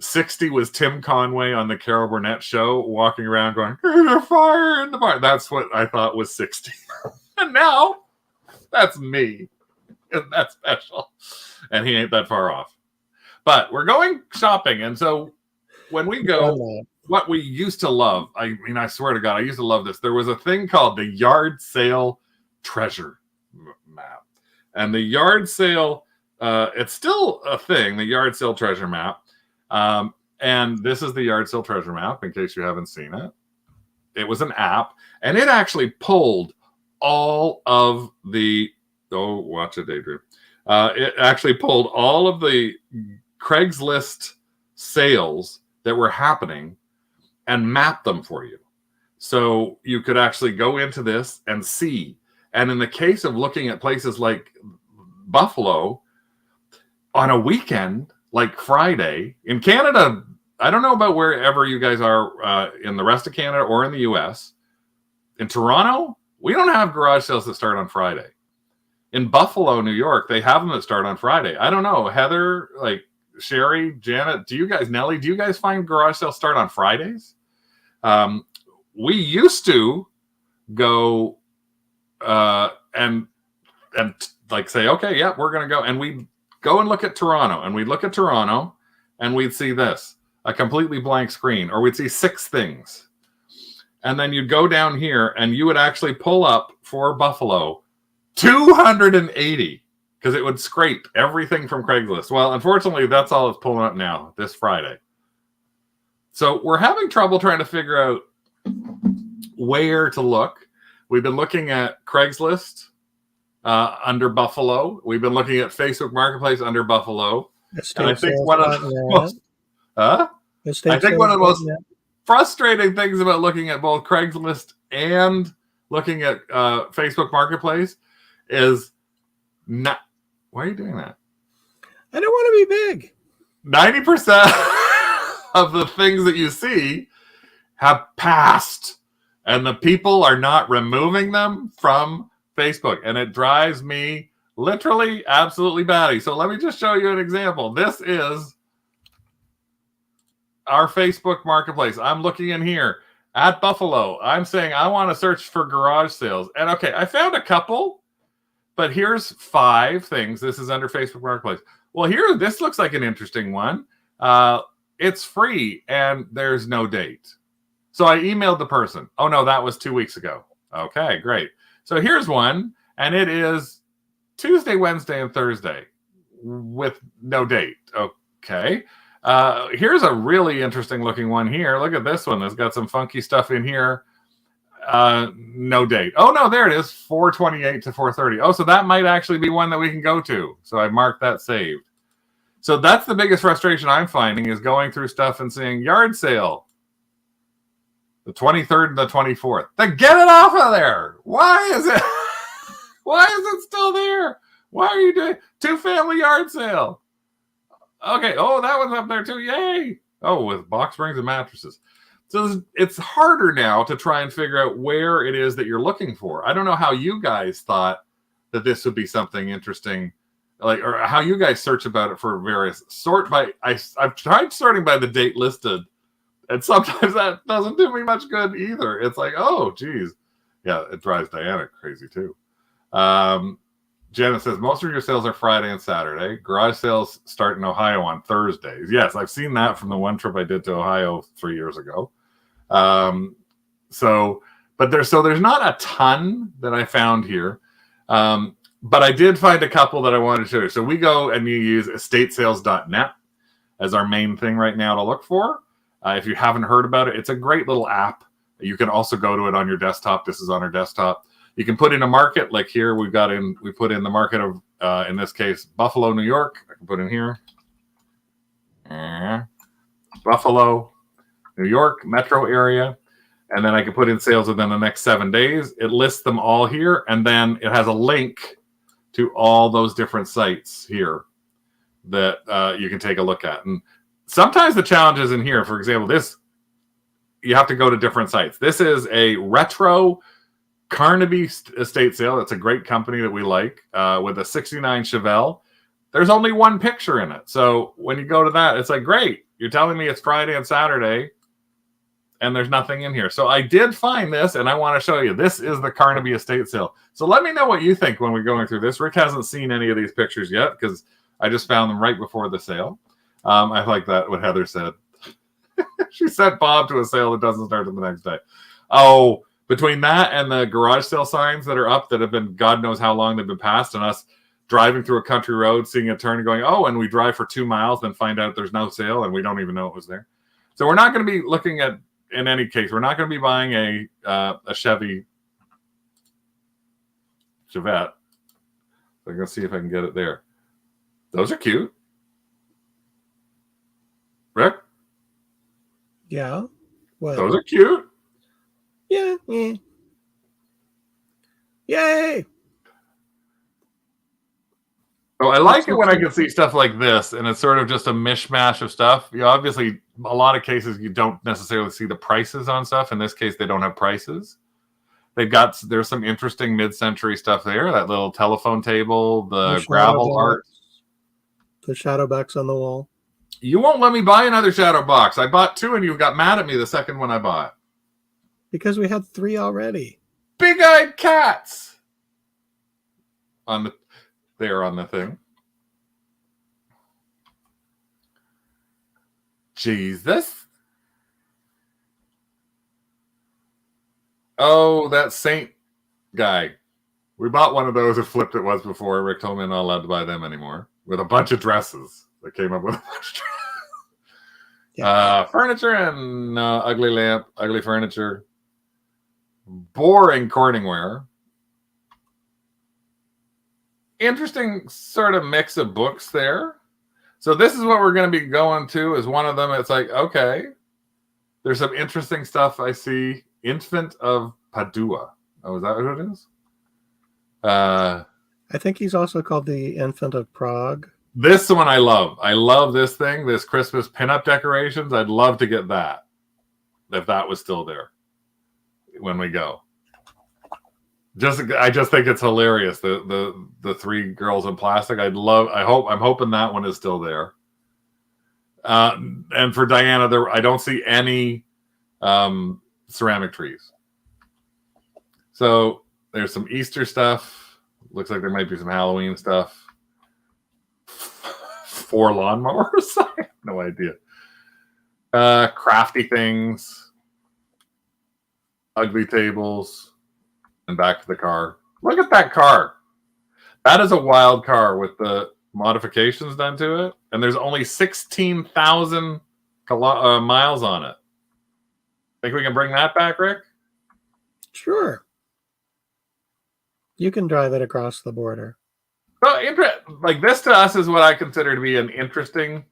60 was Tim Conway on the Carol Burnett show, walking around going, 'There's a fire in the bar.' That's what I thought was 60. And now, that's me. Isn't that special? And he ain't that far off. But we're going shopping. And so when we go, what we used to love, I mean, I swear to God, I used to love this. There was a thing called the yard sale treasure map. And the yard sale, it's still a thing, the yard sale treasure map. And this is the yard sale treasure map, in case you haven't seen it. It was an app, and it actually pulled all of the watch it, Adrian. It actually pulled all of the Craigslist sales that were happening and mapped them for you. So you could actually go into this and see. And in the case of looking at places like Buffalo, on a weekend, like Friday, in Canada, I don't know about wherever you guys are in the rest of Canada or in the US. In Toronto, we don't have garage sales that start on Friday. In Buffalo, New York, they have them that start on Friday. I don't know. Heather, like Sherry, Janet, Nellie, do you guys find garage sales start on Fridays? We used to go and like say, okay, yeah, we're going to go. And we'd go and look at Toronto. And we'd look at Toronto and we'd see this, a completely blank screen. Or we'd see 6 things. And then you'd go down here and you would actually pull up for Buffalo 280, because it would scrape everything from Craigslist. Well, unfortunately, that's all it's pulling up now this Friday. So we're having trouble trying to figure out where to look. We've been looking at Craigslist under Buffalo. We've been looking at Facebook Marketplace under Buffalo. And I think one of the most frustrating things about looking at both Craigslist and looking at Facebook Marketplace is not. Why are you doing that? I don't want to be big. 90% of the things that you see have passed, and the people are not removing them from Facebook, and it drives me literally absolutely batty. So let me just show you an example. This is our Facebook Marketplace. I'm looking in here at Buffalo. I'm saying I want to search for garage sales, and okay, I found a couple. But here's 5 things. This is under Facebook Marketplace. Well, this looks like an interesting one. It's free and there's no date. So I emailed the person. Oh, no, that was 2 weeks ago. Okay, great. So here's one, and it is Tuesday, Wednesday, and Thursday with no date. Okay. Here's a really interesting looking one here. Look at this one. It's got some funky stuff in here. No date. Oh, no, there it is. 4/28 to 4/30. Oh, so that might actually be one that we can go to. So I marked that saved. So that's the biggest frustration I'm finding, is going through stuff and seeing yard sale the 23rd and the 24th. Then get it off of there. Why is it? Why is it still there? Why are you doing 2-family yard sale? Okay. Oh, that one's up there too. Yay. Oh, with box springs and mattresses. So it's harder now to try and figure out where it is that you're looking for. I don't know how you guys thought that this would be something interesting, like, or how you guys search about it for various sort by. I've tried sorting by the date listed, and sometimes that doesn't do me much good either. It's like, oh, geez, yeah, it drives Diana crazy too. Janet says most of your sales are Friday and Saturday. Garage sales start in Ohio on Thursdays. Yes, I've seen that from the one trip I did to Ohio 3 years ago. But there's not a ton that I found here. But I did find a couple that I wanted to show you. So we go and you use estatesales.net as our main thing right now to look for. If you haven't heard about it, it's a great little app. You can also go to it on your desktop. This is on our desktop. You can put in a market, like here we put in the market of, in this case, Buffalo, New York. I can put in here. Buffalo, New York, metro area. And then I can put in sales within the next 7 days. It lists them all here. And then it has a link to all those different sites here that you can take a look at. And sometimes the challenge is in here. For example, this, you have to go to different sites. This is a retro Carnaby estate sale. That's a great company that we like, with a 69 Chevelle. There's only one picture in it. So when you go to that, it's like, great. You're telling me it's Friday and Saturday, and there's nothing in here. So I did find this, and I want to show you. This is the Carnaby estate sale. So let me know what you think when we're going through this. Rick hasn't seen any of these pictures yet because I just found them right before the sale. I like that, what Heather said. She sent Bob to a sale that doesn't start until the next day. Oh, between that and the garage sale signs that are up that have been, God knows how long they've been passed, and us driving through a country road, seeing a turn and going, oh, and we drive for 2 miles, then find out there's no sale, and we don't even know it was there. So we're not going to be looking at, in any case, we're not going to be buying a Chevette. So I'm going to see if I can get it there. Those are cute. Rick? Yeah. Well, those are cute. Yeah. Yeah. Yay! So I like it when I can see stuff like this, and it's sort of just a mishmash of stuff. You know, obviously, a lot of cases you don't necessarily see the prices on stuff. In this case, they don't have prices. There's some interesting mid-century stuff there. That little telephone table, the gravel art, the shadow box on the wall. You won't let me buy another shadow box. I bought 2, and you got mad at me the second one I bought. Because we had 3 already. Big-eyed cats. There on the thing. Jesus. Oh, that Saint guy. We bought one of those and flipped it once before. Rick told me I'm not allowed to buy them anymore. With a bunch of dresses. That came up with a bunch of dresses. Yeah. Furniture and ugly lamp, ugly furniture. Boring Corningware. Interesting sort of mix of books there. So this is what we're going to be going to, is one of them. It's like, okay, there's some interesting stuff I see. Infant of Padua. Oh, is that what it is? I think he's also called the Infant of Prague. This one I love. I love this thing, this Christmas pinup decorations. I'd love to get that, if that was still there when we go. I just think it's hilarious. The 3 girls in plastic. I'm hoping that one is still there. And for Diana, I don't see any ceramic trees. So there's some Easter stuff. Looks like there might be some Halloween stuff. 4 lawnmowers? I have no idea. Crafty things. Ugly tables. And back to the car. Look at that car. That is a wild car with the modifications done to it. And there's only 16,000 miles on it. Think we can bring that back, Rick? Sure. You can drive it across the border. Well, like this to us is what I consider to be an interesting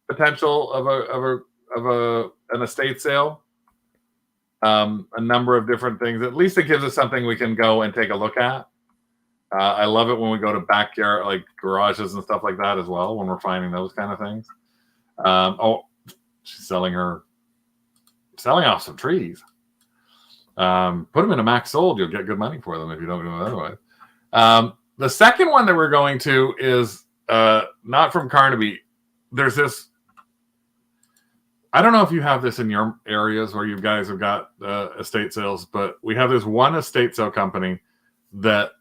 potential of an estate sale. A number of different things. At least it gives us something we can go and take a look at. I love it when we go to backyard, like garages and stuff like that as well, when we're finding those kind of things. She's selling her selling off some trees. Put them in a max sold. You'll get good money for them if you don't do it otherwise. The second one that we're going to is not from Carnaby. There's this. I don't know if you have this in your areas where you guys have got estate sales, but we have this one estate sale company that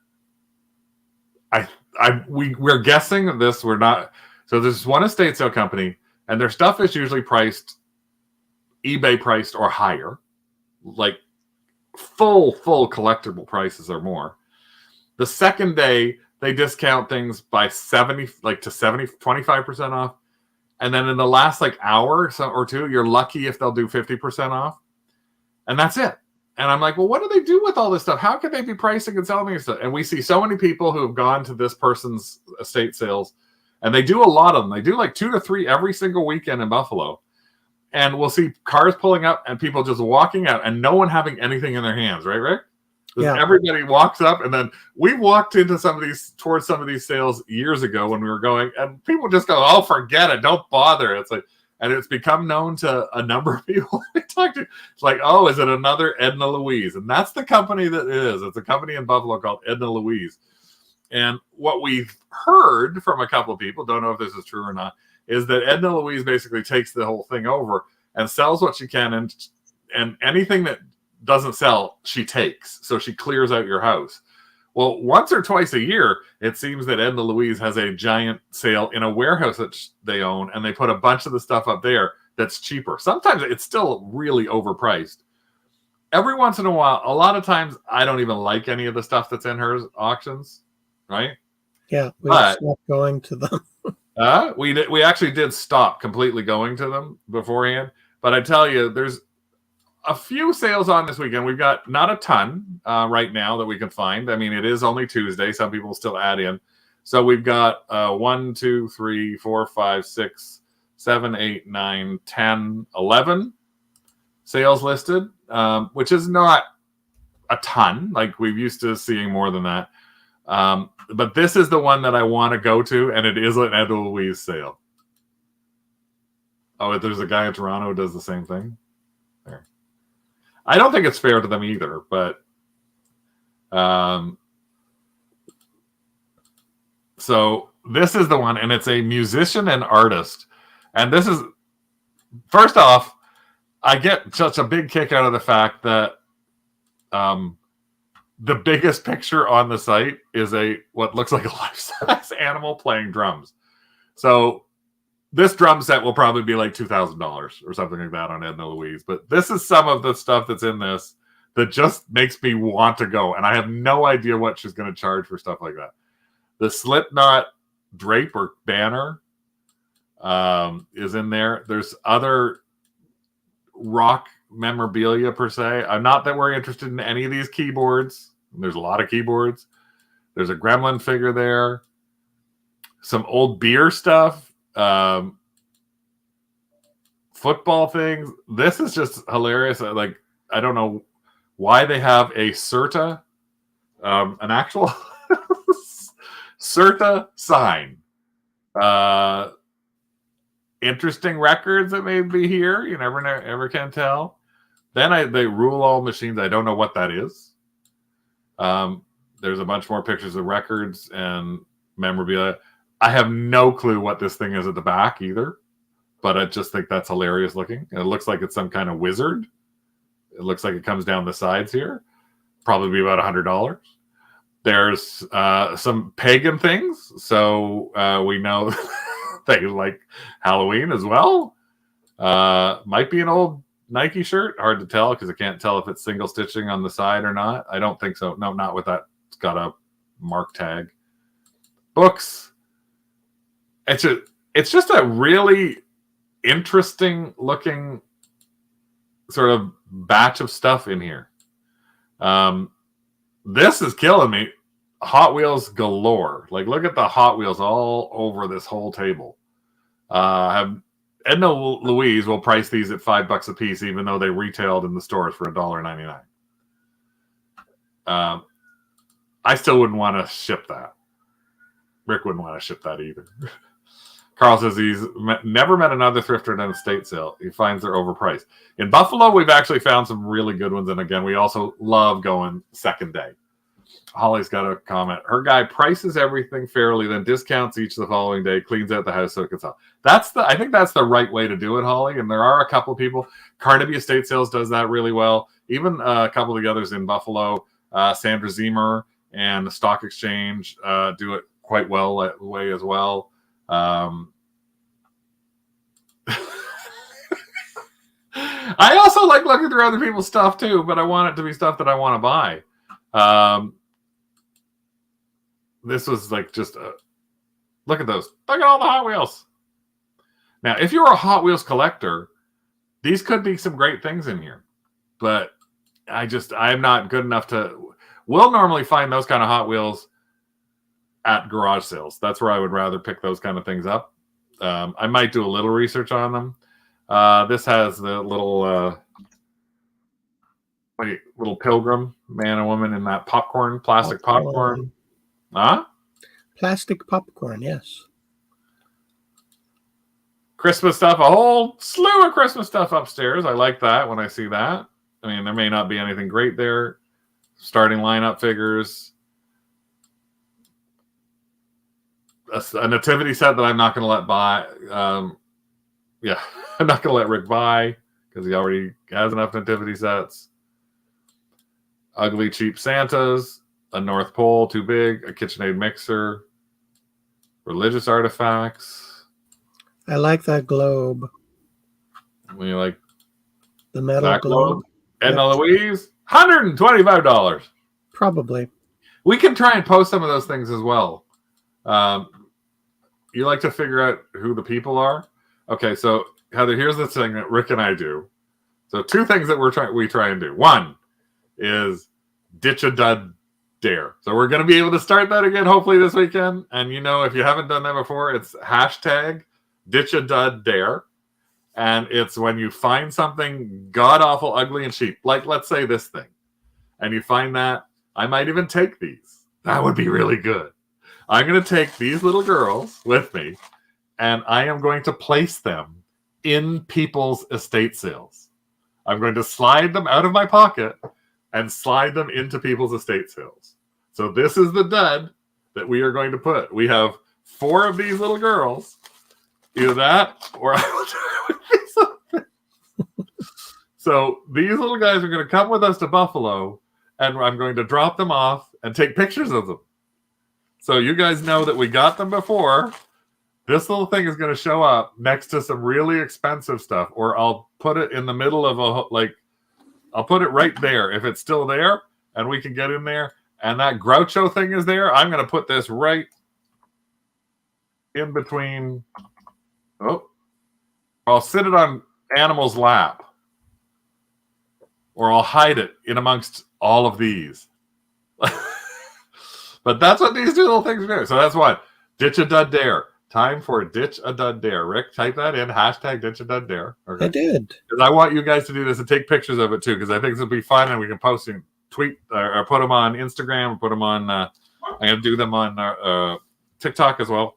we're guessing that this we're not. So there's one estate sale company, and their stuff is usually priced eBay priced or higher, like full collectible prices or more. The second day they discount things by 25% off. And then in the last like hour or two, you're lucky if they'll do 50% off. And that's it. And I'm like, well, what do they do with all this stuff? How can they be pricing and selling this stuff? And we see so many people who have gone to this person's estate sales, and they do a lot of them. They do like 2 to 3 every single weekend in Buffalo. And we'll see cars pulling up and people just walking out and no one having anything in their hands, right, Rick? Yeah. Everybody walks up, and then we walked into towards some of these sales years ago when we were going, and people just go, "Oh, forget it, don't bother." It's like, and it's become known to a number of people we talk to. It's like, "Oh, is it another Edna Louise?" And that's the company that it is. It's a company in Buffalo called Edna Louise. And what we've heard from a couple of people, don't know if this is true or not, is that Edna Louise basically takes the whole thing over and sells what she can, and anything that doesn't sell, she takes. So she clears out your house. Well, once or twice a year, it seems that Edna Louise has a giant sale in a warehouse that they own, and they put a bunch of the stuff up there that's cheaper. Sometimes it's still really overpriced. Every once in a while, a lot of times, I don't even like any of the stuff that's in her auctions, right? Yeah, we stopped going to them. We actually did stop completely going to them beforehand. But I tell you, there's a few sales on this weekend. We've got not a ton right now that we can find. I mean, it is only Tuesday. Some people still add in. So we've got 1, 2, 3, 4, 5, 6, 7, 8, 9, 10, 11 sales listed, which is not a ton. Like we've used to seeing more than that. But this is the one that I want to go to, and it is an Edna Louise sale. Oh, there's a guy in Toronto who does the same thing. There. I don't think it's fair to them either, but so this is the one, and it's a musician and artist. And this is, first off, I get such a big kick out of the fact that the biggest picture on the site is what looks like a life-size animal playing drums. So this drum set will probably be like $2,000 or something like that on Edna Louise. But this is some of the stuff that's in this that just makes me want to go. And I have no idea what she's going to charge for stuff like that. The Slipknot drape or banner is in there. There's other rock memorabilia per se. I'm not that we're interested in any of these keyboards. There's a lot of keyboards. There's a gremlin figure there. Some old beer stuff. Football things. This is just hilarious. Like, I don't know why they have a CERTA, an actual CERTA sign. Interesting records that may be here. You never can tell. Then they rule all machines. I don't know what that is. There's a bunch more pictures of records and memorabilia. I have no clue what this thing is at the back either, but I just think that's hilarious looking. And it looks like it's some kind of wizard. It looks like it comes down the sides here. Probably be about $100. There's some pagan things, so we know they like Halloween as well. Might be an old Nike shirt. Hard to tell because I can't tell if it's single stitching on the side or not. I don't think so. No, not with that. It's got a mark tag. Books. It's just a really interesting looking sort of batch of stuff in here. This is killing me. Hot Wheels galore. Like, look at the Hot Wheels all over this whole table. Edna Louise will price these at $5 a piece, even though they retailed in the stores for $1.99. I still wouldn't want to ship that. Rick wouldn't want to ship that either. Carl says he's never met another thrifter at an estate sale. He finds they're overpriced. In Buffalo, we've actually found some really good ones. And again, we also love going second day. Holly's got a comment. Her guy prices everything fairly, then discounts each the following day, cleans out the house so it can sell. I think that's the right way to do it, Holly. And there are a couple of people. Carnaby Estate Sales does that really well. Even a couple of the others in Buffalo, Sandra Zemer and the Stock Exchange do it quite well that way as well. I also like looking through other people's stuff too, but I want it to be stuff that I want to buy. This was like just look at those. Look at all the Hot Wheels. Now, if you're a Hot Wheels collector, these could be some great things in here. But I'm not good enough to. We'll normally find those kind of Hot Wheels at garage sales. That's where I would rather pick those kind of things up. I might do a little research on them. This has the little pilgrim man and woman in that plastic popcorn. Huh? Plastic popcorn, yes. Christmas stuff, a whole slew of Christmas stuff upstairs. I like that when I see that. I mean, there may not be anything great there. Starting lineup figures. A nativity set that I'm not going to let buy. I'm not going to let Rick buy because he already has enough nativity sets. Ugly, cheap Santas. A North Pole, too big. A KitchenAid mixer. Religious artifacts. I like that globe. When you like the metal globe. Edna Louise, $125. Probably. We can try and post some of those things as well. You like to figure out who the people are? Okay, so Heather, here's the thing that Rick and I do. So two things that we try and do. One is ditch a dud dare. So we're going to be able to start that again hopefully this weekend. And if you haven't done that before, it's hashtag ditch a dud dare. And it's when you find something god awful, ugly, and cheap. Like, let's say this thing. And you find that, I might even take these. That would be really good. I'm going to take these little girls with me, and I am going to place them in people's estate sales. I'm going to slide them out of my pocket and slide them into people's estate sales. So this is the dud that we are going to put. We have 4 of these little girls. Either that, or I will try with something. So these little guys are going to come with us to Buffalo, and I'm going to drop them off and take pictures of them. So you guys know that we got them before. This little thing is going to show up next to some really expensive stuff, or I'll put it in the middle of I'll put it right there. If it's still there and we can get in there and that Groucho thing is there, I'm going to put this right in between. Oh, I'll sit it on Animal's lap, or I'll hide it in amongst all of these. But that's what these two little things do. So that's what. Ditch a dud dare. Time for Ditch a Dud Dare. Rick, type that in. Hashtag Ditch a Dud Dare. Okay. I did. Because I want you guys to do this and take pictures of it too, because I think this will be fun and we can post and tweet or put them on Instagram or put them on, I'm going to do them on TikTok as well.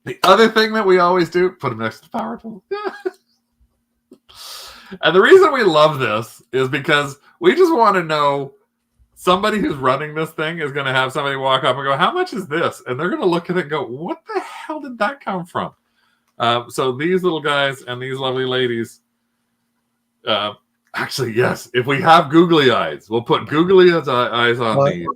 The other thing that we always do, put them next to the power tool. And the reason we love this is because we just want to know somebody who's running this thing is going to have somebody walk up and go, how much is this? And they're going to look at it and go, what the hell did that come from? So these little guys and these lovely ladies, actually, yes, if we have googly eyes, we'll put googly eyes on these.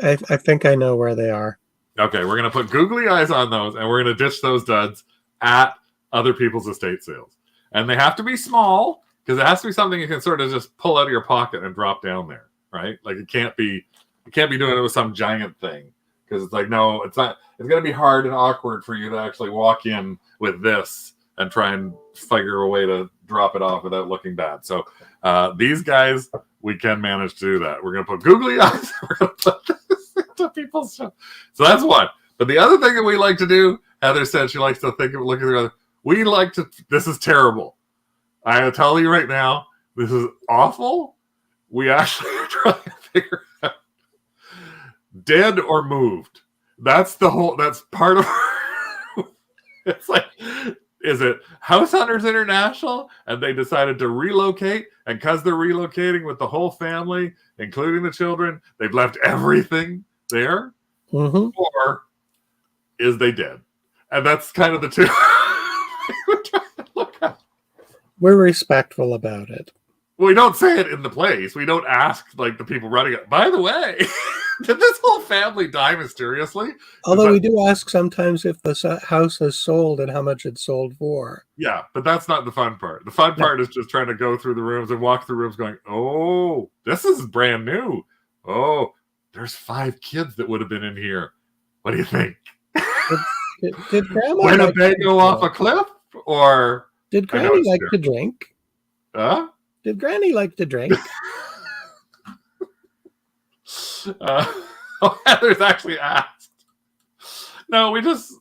I think I know where they are. Okay, we're going to put googly eyes on those, and we're going to ditch those duds at other people's estate sales. And they have to be small, because it has to be something you can sort of just pull out of your pocket and drop down there. Right? Like you can't be doing it with some giant thing, because it's like, no, it's not. It's going to be hard and awkward for you to actually walk in with this and try and figure a way to drop it off without looking bad. So these guys, we can manage to do that. We're going to put googly eyes. We're going to put this into people's stuff. So that's one. But the other thing that we like to do, Heather said she likes to look at the other. We like to. This is terrible. I will tell you right now, this is awful. We actually are trying to figure out dead or moved. That's part of It's like, is it House Hunters International? And they decided to relocate, and because they're relocating with the whole family, including the children, they've left everything there? Mm-hmm. Or is they dead? And that's kind of the two we're trying to look at. We're respectful about it. Well, we don't say it in the place. We don't ask like the people running it. By the way, did this whole family die mysteriously? Although we do ask sometimes if the house has sold and how much it's sold for. Yeah, but that's not the fun part. The fun part is just trying to go through the rooms and walk through rooms going, oh, this is brand new. Oh, there's 5 kids that would have been in here. What do you think? Did Grandma When like they go off a cliff? Or did Granny like to drink? Huh? Did Granny like to drink? Heather's actually asked. No, or is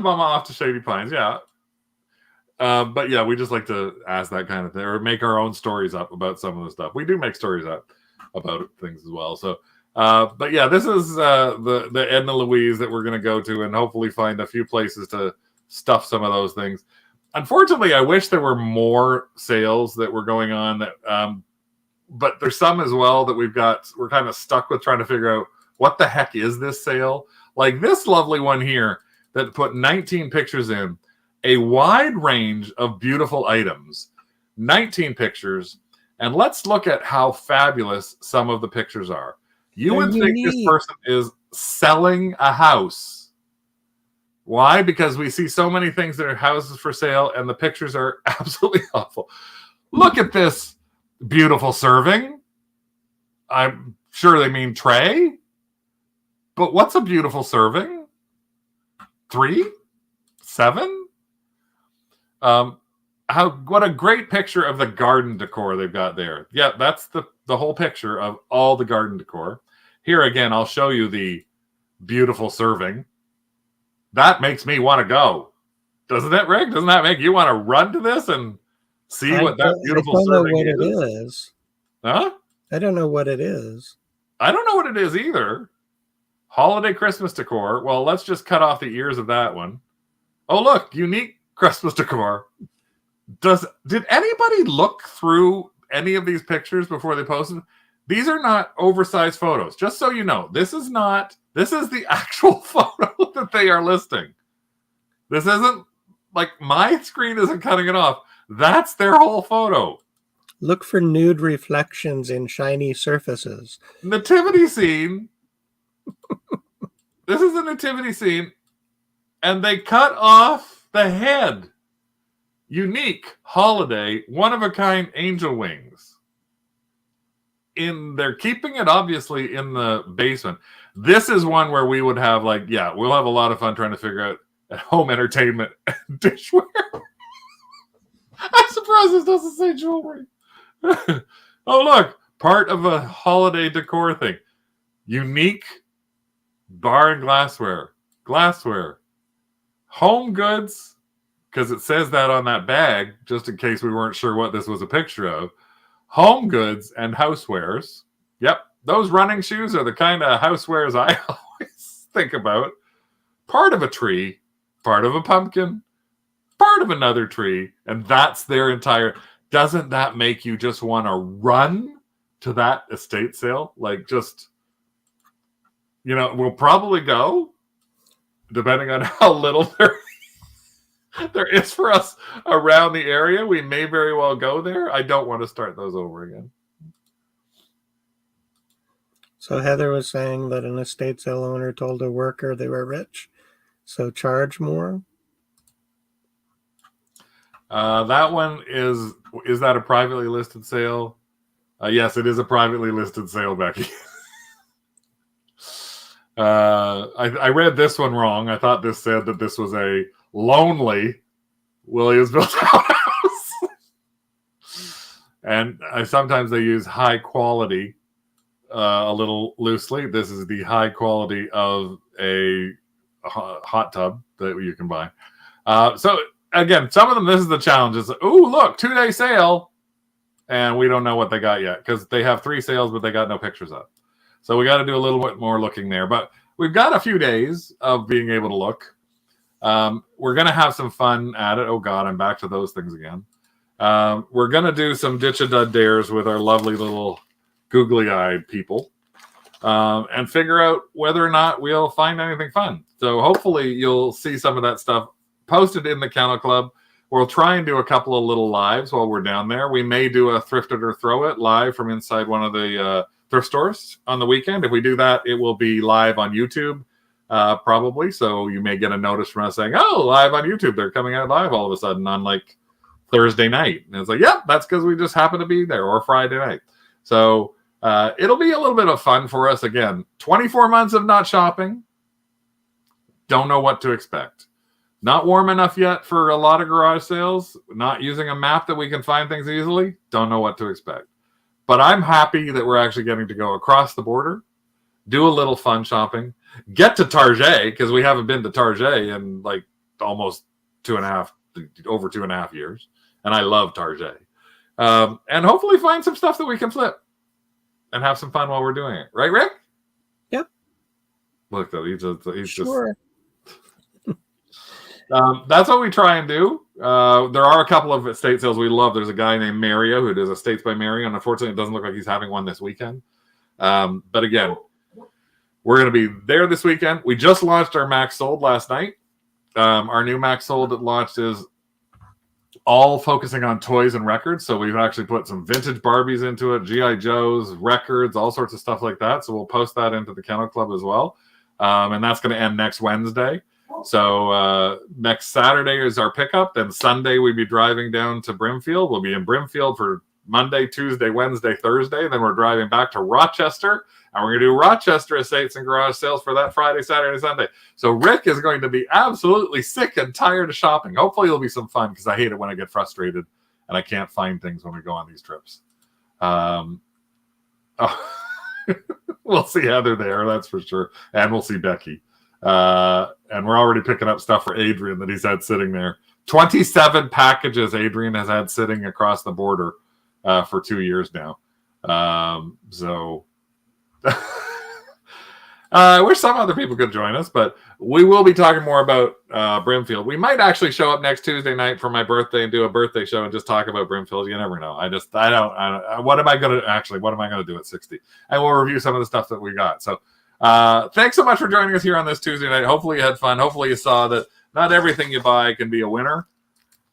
Mama off to Shady Pines? Yeah. But yeah, we just like to ask that kind of thing or make our own stories up about some of the stuff. We do make stories up about things as well. So, but yeah, this is the Edna Louise that we're going to go to and hopefully find a few places to stuff some of those things. Unfortunately, I wish there were more sales that were going on that, but there's some as well that we're kind of stuck with trying to figure out what the heck is this sale? Like this lovely one here that put 19 pictures in, a wide range of beautiful items, 19 pictures, and let's look at how fabulous some of the pictures are. You would think this person is selling a house. Why? Because we see so many things that are houses for sale, and the pictures are absolutely awful. Look at this beautiful serving. I'm sure they mean tray. But what's a beautiful serving? 3? 7? What a great picture of the garden decor they've got there. Yeah, that's the whole picture of all the garden decor. Here again, I'll show you the beautiful serving. That makes me want to go. Doesn't it, Rick? Doesn't that make you want to run to this and see what that beautiful serving is? I don't know what it is. Huh? I don't know what it is. I don't know what it is either. Holiday Christmas decor. Well, let's just cut off the ears of that one. Oh, look, unique Christmas decor. Did anybody look through any of these pictures before they posted? These are not oversized photos. Just so you know, this is the actual photo that they are listing. This isn't like my screen isn't cutting it off. That's their whole photo. Look for nude reflections in shiny surfaces. Nativity scene. This is a nativity scene. And they cut off the head. Unique holiday, one-of-a-kind angel wings. They're keeping it obviously in the basement. This is one where we would have we'll have a lot of fun trying to figure out at home entertainment and dishware. I'm surprised this doesn't say jewelry. Oh, look, part of a holiday decor thing. Unique bar and glassware, home goods, because it says that on that bag, just in case we weren't sure what this was a picture of. Home goods and housewares. Yep, those running shoes are the kind of housewares I always think about. Part of a tree, part of a pumpkin, part of another tree, and that's their entire... Doesn't that make you just want to run to that estate sale? We'll probably go, depending on how little there is for us around the area. We may very well go there. I don't want to start those over again. So Heather was saying that an estate sale owner told a worker they were rich, so charge more. That one is that a privately listed sale? Yes, it is a privately listed sale, Becky. I read this one wrong. I thought this said that this was a lonely Williamsville townhouse. And sometimes they use high quality a little loosely. This is the high quality of a hot tub that you can buy. So again, some of them, this is the challenge. Is, ooh, look, 2-day sale. And we don't know what they got yet because they have 3 sales, but they got no pictures up. So we got to do a little bit more looking there. But we've got a few days of being able to look. We're going to have some fun at it. Oh, God, I'm back to those things again. We're going to do some ditch-a-dud dares with our lovely little googly-eyed people and figure out whether or not we'll find anything fun. So hopefully you'll see some of that stuff posted in the Kennel Club. We'll try and do a couple of little lives while we're down there. We may do a Thrift It or Throw It live from inside one of the thrift stores on the weekend. If we do that, it will be live on YouTube, probably. So you may get a notice from us saying, oh, live on YouTube. They're coming out live all of a sudden on like Thursday night. And it's like, yep, that's because we just happen to be there, or Friday night. So it'll be a little bit of fun for us. Again, 24 months of not shopping. Don't know what to expect. Not warm enough yet for a lot of garage sales. Not using a map that we can find things easily. Don't know what to expect. But I'm happy that we're actually getting to go across the border, do a little fun shopping, get to Target, because we haven't been to Target in like almost over 2.5 years. And I love Target. And hopefully find some stuff that we can flip and have some fun while we're doing it. Right, Rick? Yep. Look, though, he's Sure. just... that's what we try and do. There are a couple of estate sales we love. There's a guy named Mario who does Estates by Mario, and unfortunately, it doesn't look like he's having one this weekend. But again, we're going to be there this weekend. We just launched our Max Sold last night. Our new Max Sold that launched is all focusing on toys and records. So we've actually put some vintage Barbies into it, G.I. Joes, records, all sorts of stuff like that. So we'll post that into the Kennel Club as well. And that's going to end next Wednesday. So next Saturday is our pickup. Then Sunday we'll be driving down to Brimfield. We'll be in Brimfield for Monday, Tuesday, Wednesday, Thursday. Then we're driving back to Rochester. And we're going to do Rochester Estates and Garage Sales for that Friday, Saturday, Sunday. So Rick is going to be absolutely sick and tired of shopping. Hopefully it'll be some fun, because I hate it when I get frustrated and I can't find things when we go on these trips. We'll see Heather there, that's for sure. And we'll see Becky. And we're already picking up stuff for Adrian that he's had sitting there. 27 packages Adrian has had sitting across the border for 2 years now. So I wish some other people could join us, but we will be talking more about Brimfield. We might actually show up next Tuesday night for my birthday and do a birthday show and just talk about Brimfield. You never know. What am I going to do at 60? And we'll review some of the stuff that we got. So thanks so much for joining us here on this Tuesday night. Hopefully you had fun. Hopefully you saw that not everything you buy can be a winner,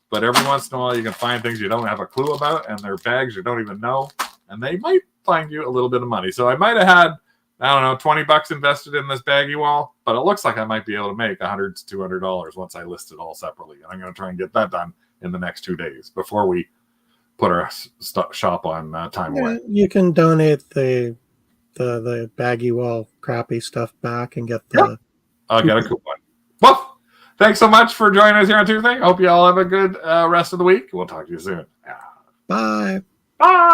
but every once in a while you can find things you don't have a clue about, and they're bags you don't even know, and they might find you a little bit of money. So I might have had, I don't know, $20 invested in this Baggie Wall, but it looks like I might be able to make $100 to $200 once I list it all separately. And I'm going to try and get that done in the next 2 days before we put our shop on time away. You can donate the Baggie Wall crappy stuff back and get the... Yep. I'll get a coupon. Well, thanks so much for joining us here on Tuesday. Hope you all have a good rest of the week. We'll talk to you soon. Bye. Bye.